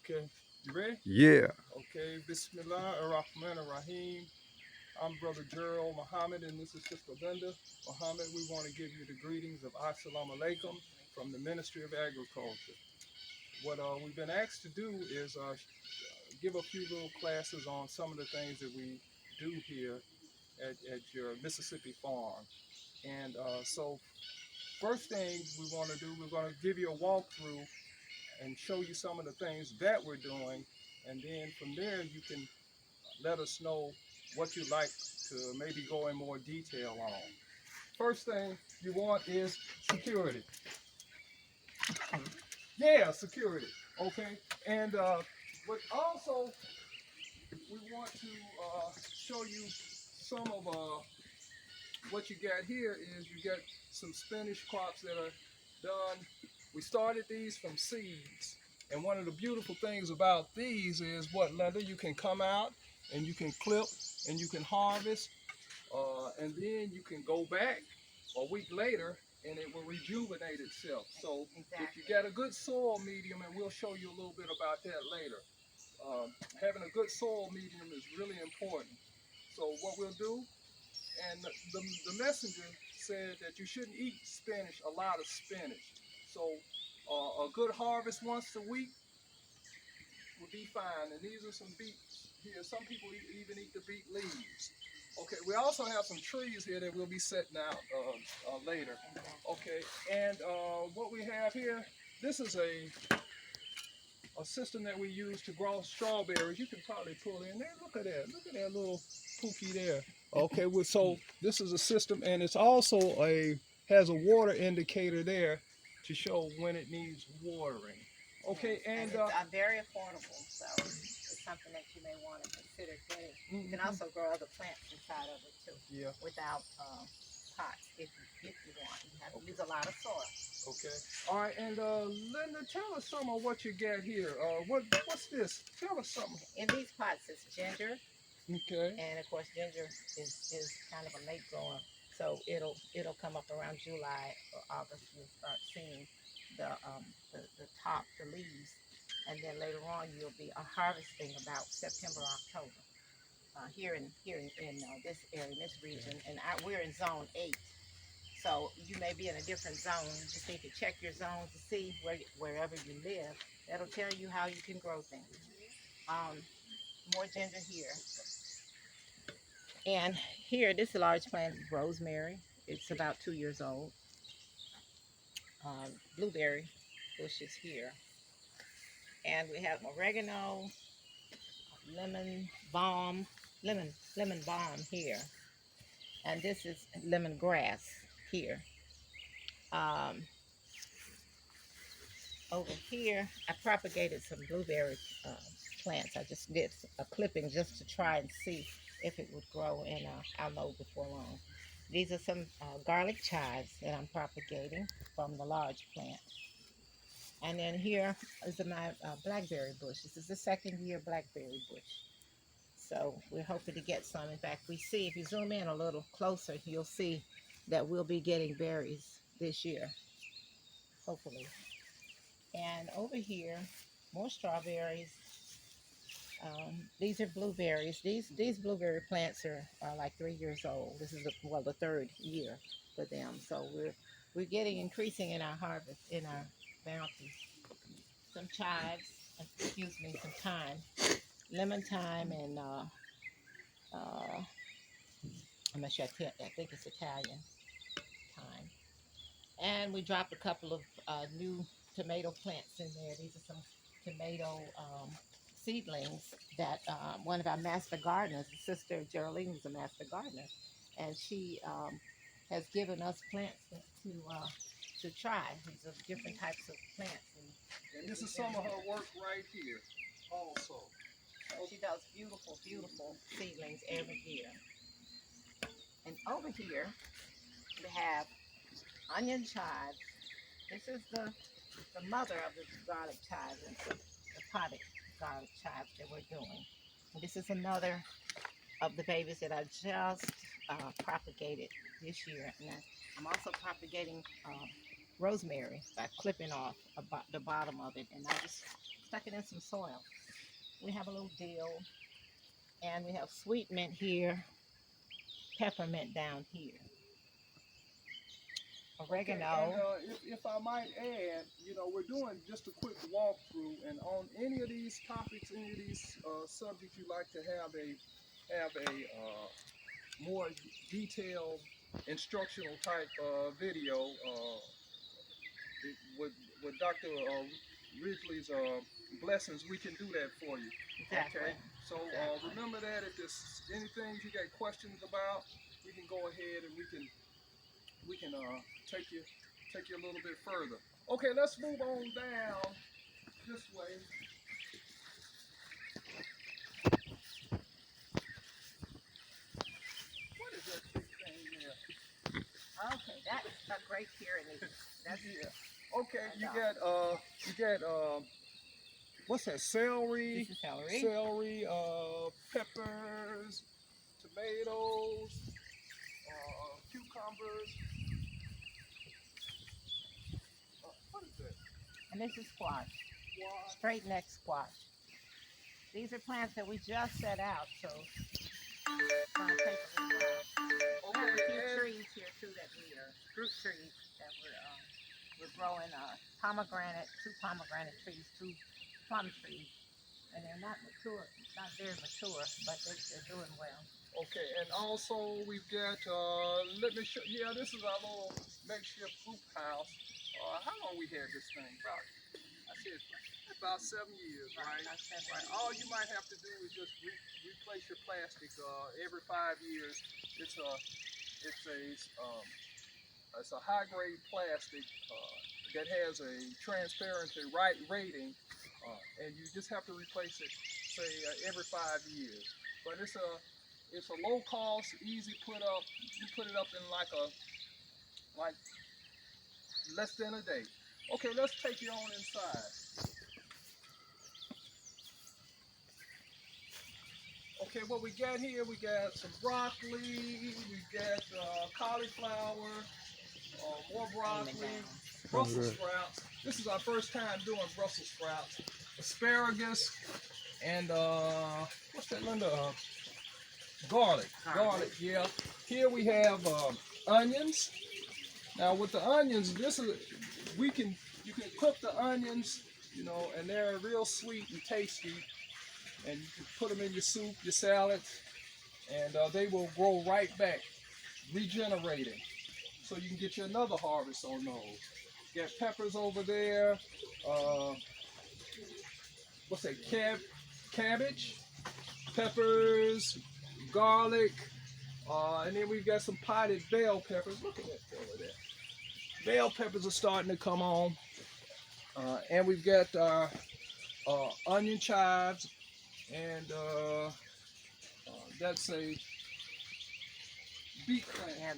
Okay, you ready? Yeah. Okay, Bismillah ar-Rahman ar-Rahim. I'm Brother Gerald Muhammad, and this is Sister Linda Muhammad. We want to give you the greetings of Assalamu alaikum from the Ministry of Agriculture. What we've been asked to do is give a few little classes on some of the things that we do here at your Mississippi farm. And so, first thing we want to do, we're going to give you a walkthrough and show you some of the things that we're doing. And then from there, you can let us know what you'd like to maybe go in more detail on. First thing you want is security. Yeah, security. Okay. And but also, we want to show you some of what you got here is you got some spinach crops that are done. We started these from seeds. And one of the beautiful things about these is what, Linda, you can come out and you can clip and you can harvest, and then you can go back a week later and it will rejuvenate itself. So if you get a good soil medium, and we'll show you a little bit about that later, having a good soil medium is really important. So what we'll do, and the messenger said that you shouldn't eat spinach, a lot of spinach. So a good harvest once a week would be fine. And these are some beets here. Some people even eat the beet leaves. Okay, we also have some trees here that we'll be setting out later. Okay, and what we have here, this is a system that we use to grow strawberries. You can probably pull in there. Look at that. Look at that little pookie there. Okay, well, so this is a system, and it's also a has a water indicator there to show when it needs watering. Okay, and it's very affordable, so it's something that you may want to consider getting. You can also grow other plants inside of it too, yeah, without pots if you want. You have to use a lot of soil. Okay. All right, and Linda, tell us some of what you got here. What's this? Tell us something. In these pots, it's ginger. Okay. And of course, ginger is kind of a late grower, so it'll come up around July or August. You'll start seeing the top, the leaves, and then later on you'll be harvesting about September, October. Here in this area, in this region, and we're in zone 8. So you may be in a different zone. You just need to check your zone to see wherever you live. That'll tell you how you can grow things. Um, More ginger here. And here, this large plant is rosemary. It's about 2 years old. Blueberry bushes here. And we have oregano, lemon balm, lemon balm here. And this is lemongrass here. Um, Over here, I propagated some blueberry plants. I just did a clipping just to try and see if it would grow, and I'll know before long. These are some garlic chives that I'm propagating from the large plant. And then here is my blackberry bush. This is the second year blackberry bush. So we're hoping to get some. In fact, we see, if you zoom in a little closer, you'll see that we'll be getting berries this year, hopefully. And over here, more strawberries. These are blueberries. These blueberry plants are like 3 years old. This is the third year for them. So we're getting increasing in our harvest, in our bounty. Some chives, excuse me, some thyme, lemon thyme, and I'm not sure. I think it's Italian thyme. And we dropped a couple of new tomato plants in there. These are some tomato seedlings that one of our master gardeners, Sister Geraldine, was a master gardener, and she has given us plants to try. These are different types of plants. And this is some of her work right here, also. She does beautiful, beautiful seedlings every year. And over here, we have onion chives. This is the mother of the garlic chives, and the potted garlic chives that we're doing. And this is another of the babies that I just propagated this year. And I'm also propagating rosemary by clipping off about the bottom of it. And I just stuck it in some soil. We have a little dill, and we have sweet mint here, peppermint down here, oregano. Okay, and if I might add, you know, we're doing just a quick walkthrough, and on any of these topics, any of these subjects you'd like to have a more detailed instructional type video with Dr. Ridgely's blessings, we can do that for you. Exactly. Okay. So remember that if there's anything you got questions about, we can go ahead and we can take you a little bit further. Okay, let's move on down this way. What is that big thing there? Okay, that's a great pyramid. That's Yeah. Okay, you got what's that? Celery. This is celery. Celery, peppers, tomatoes, cucumbers. What is that? And this is squash, Squash. straight neck squash. These are plants that we just set out, so it's gonna take a little while. We have a few Okay. trees here too that we are fruit trees that we're growing. Pomegranate, 2 pomegranate trees, 2 plum trees, and they're not mature, not very mature, but they're doing well. Okay, and also we've got, let me show, yeah, this is our little makeshift hoop house. How long we had this thing? I said about 7 years, right? About 7 Right. years. All you might have to do is just replace your plastic every 5 years. It's a high grade plastic that has a transparency rating, and you just have to replace it, say every 5 years. But it's a low cost, easy put up. You put it up in like less than a day. Okay, let's take you on inside. Okay, what we got here, we got some broccoli, we got cauliflower, more broccoli, Brussels sprouts. This is our first time doing Brussels sprouts. Asparagus, and what's that, Linda? Garlic, yeah. Here we have onions. Now with the onions, you can cook the onions, you know, and they're real sweet and tasty. And you can put them in your soup, your salads, and they will grow right back, regenerating. So you can get you another harvest on those. You got peppers over there. What's that? Cabbage, peppers, garlic, and then we've got some potted bell peppers. Look at that over there. Bell peppers are starting to come on, and we've got onion chives. And that's a beet plant. Yeah,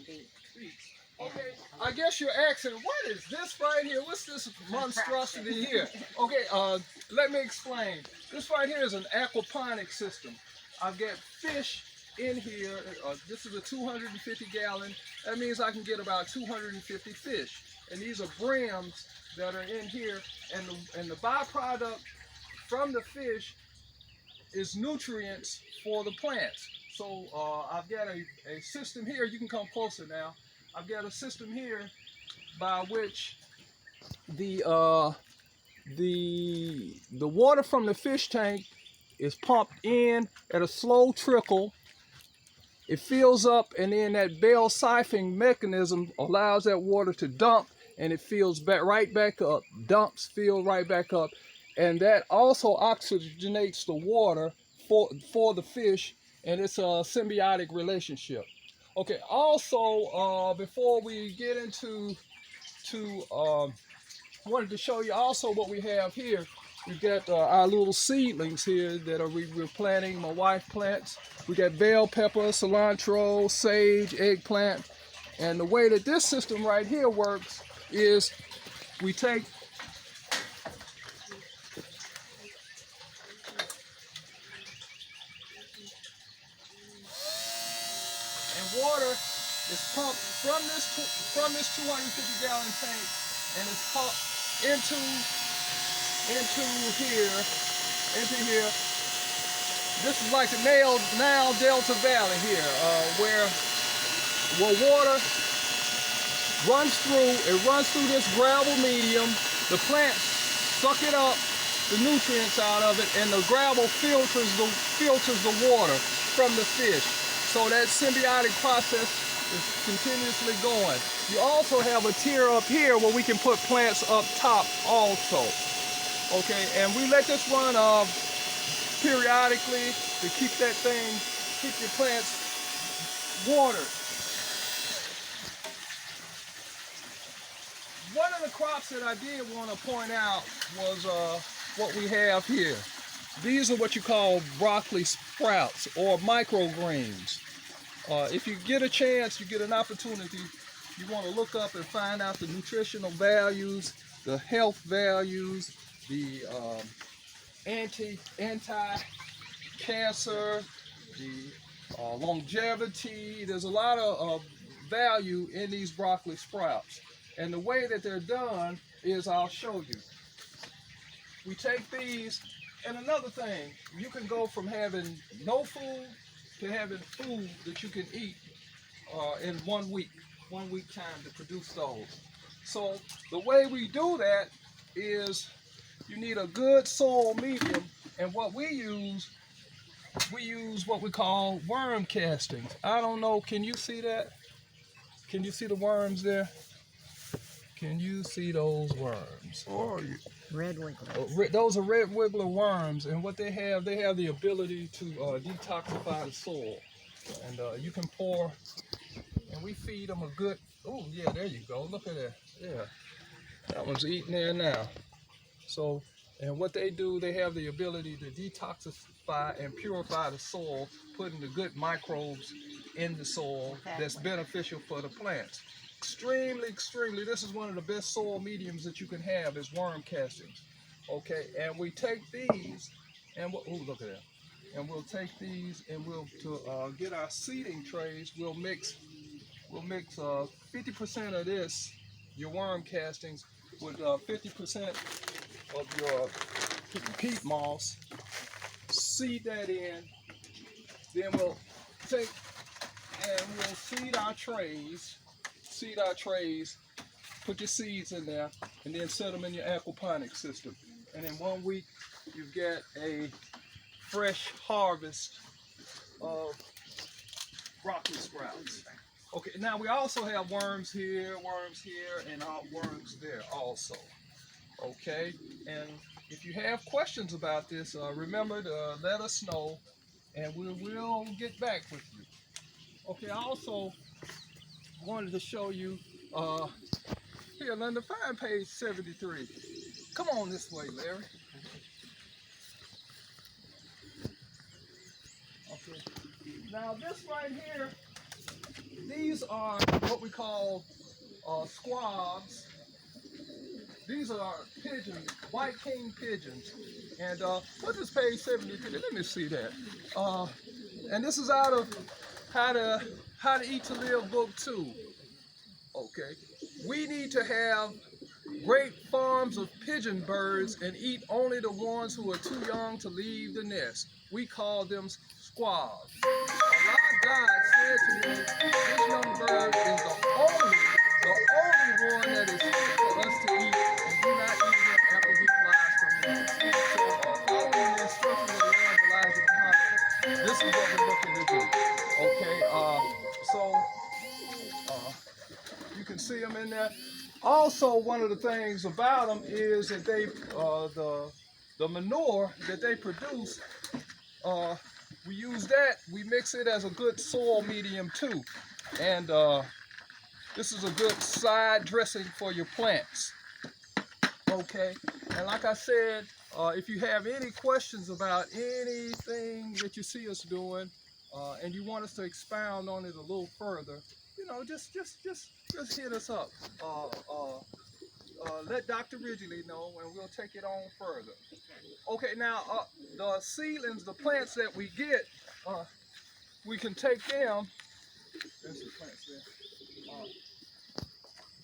beet. Okay, I guess you're asking, what is this right here? What's this monstrosity here? Okay, let me explain. This right here is an aquaponic system. I've got fish in here. This is a 250 gallon. That means I can get about 250 fish. And these are brims that are in here. And the byproduct from the fish is nutrients for the plants. So I've got a system here. You can come closer now. I've got a system here by which the water from the fish tank is pumped in at a slow trickle. It fills up, and then that bell siphoning mechanism allows that water to dump, and it fills right back up. Dumps, fill right back up. And that also oxygenates the water for the fish, and it's a symbiotic relationship. Okay, also, before we get into, wanted to show you also what we have here. We've got our little seedlings here that we're planting. My wife plants. We got bell pepper, cilantro, sage, eggplant. And the way that this system right here works is we take water is pumped from this 250 gallon tank, and it's pumped into into here, into here. This is like the Nile Delta Valley here, where water runs through. It runs through this gravel medium. The plants suck it up, the nutrients out of it, and the gravel filters the water from the fish. So that symbiotic process is continuously going. You also have a tier up here where we can put plants up top also. Okay, and we let this run periodically to keep your plants watered. One of the crops that I did want to point out was what we have here. These are what you call broccoli sprouts or microgreens. If you get a chance, you get an opportunity, you want to look up and find out the nutritional values, the health values, the anti-cancer, the longevity. There's a lot of value in these broccoli sprouts. And the way that they're done is, I'll show you. We take these, and another thing, you can go from having no food to having food that you can eat in 1 week time to produce those. So the way we do that is you need a good soil medium, and what we use what we call worm castings. I don't know, can you see that? Can you see the worms there? Can you see those worms? Red wiggler. Those are red wiggler worms, and what they have the ability to detoxify the soil. And you can pour, and we feed them a good, oh yeah, there you go, look at that, yeah. That one's eating there now. So, and what they do, they have the ability to detoxify and purify the soil, putting the good microbes in the soil that's beneficial for the plants. Extremely, this is one of the best soil mediums that you can have is worm castings. Okay, and we take these, and look at that. And we'll take these, and we'll get our seeding trays. We'll mix 50% of this, your worm castings, with 50% of your peat moss. Seed that in. Then we'll take and we'll seed our trays. Put your seeds in there, and then set them in your aquaponics system. And in 1 week, you get a fresh harvest of broccoli sprouts. Okay, now we also have worms here, and worms there also. Okay, and if you have questions about this, remember to let us know, and we will get back with you. Okay, I also wanted to show you, here, Linda, find page 73. Come on this way, Larry. Okay. Now this right here, these are what we call squabs. These are pigeons, white king pigeons. And what is page 73? Let me see that. And this is out of How to Eat to Live book 2. Okay. We need to have great farms of pigeon birds and eat only the ones who are too young to leave the nest. We call them squabs. A lot God said to me, this young bird is the only one that is fit for us to eat, and do not eat him after he flies from the nest. So following the instructions of the Lord Elijah Muhammad, this is what we're looking to do. Okay, you can see them in there. Also, one of the things about them is that they, the manure that they produce, we use that, we mix it as a good soil medium too. And this is a good side dressing for your plants. Okay, and like I said, if you have any questions about anything that you see us doing, and you want us to expound on it a little further, you know, just hit us up. Let Dr. Ridgely know, and we'll take it on further. Okay, now the seedlings, the plants that we get, we can take them. There's the plants there.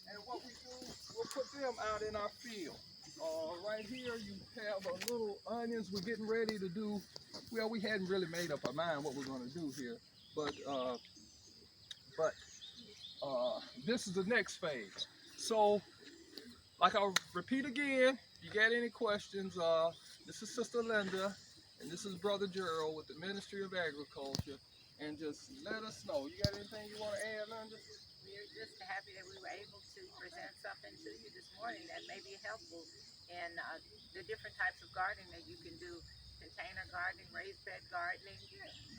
And what we do, we'll put them out in our field. Right here you have a little onions. We're getting ready to do. Well, we hadn't really made up our mind what we're going to do here, but but this is the next phase. So, like I'll repeat again, if you got any questions, this is Sister Linda, and this is Brother Gerald with the Ministry of Agriculture, and just let us know. You got anything you want to add, Linda? We're just happy that we were able to present something to you this morning that may be helpful in the different types of gardening that you can do: container gardening, raised bed gardening,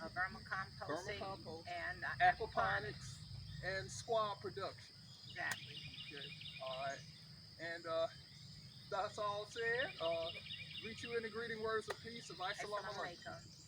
vermicomposting, Vermicompost, and aquaponics. aquaponics, and squab production. Exactly. Okay. All right. And that's all said. Greet you in the greeting words of peace of Assalamu Assalamu alaikum. alaikum.